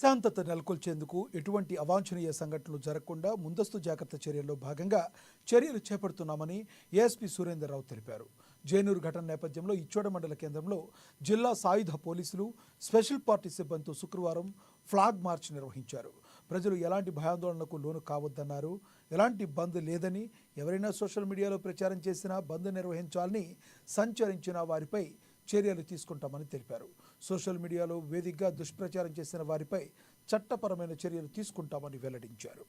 ప్రశాంతత నెలకొల్చేందుకు ఎటువంటి అవాంఛనీయ సంఘటనలు జరగకుండా ముందస్తు జాగ్రత్త చర్యల్లో భాగంగా చర్యలు చేపడుతున్నామని ఏఎస్పీ సురేందర్రావు తెలిపారు. జేనూరు ఘటన నేపథ్యంలో ఇచ్చోడ మండల కేంద్రంలో జిల్లా సాయుధ పోలీసులు, స్పెషల్ పార్టీ సిబ్బందితో శుక్రవారం ఫ్లాగ్ మార్చ్ నిర్వహించారు. ప్రజలు ఎలాంటి భయాందోళనకు లోను కావద్దన్నారు. ఎలాంటి బంద్ లేదని, ఎవరైనా సోషల్ మీడియాలో ప్రచారం చేసినా బంద్ నిర్వహించాలని సంచరించిన వారిపై చర్యలు తీసుకుంటామని తెలిపారు. సోషల్ మీడియాలో వేదికగా దుష్ప్రచారం చేసిన వారిపై చట్టపరమైన చర్యలు తీసుకుంటామని వెల్లడించారు.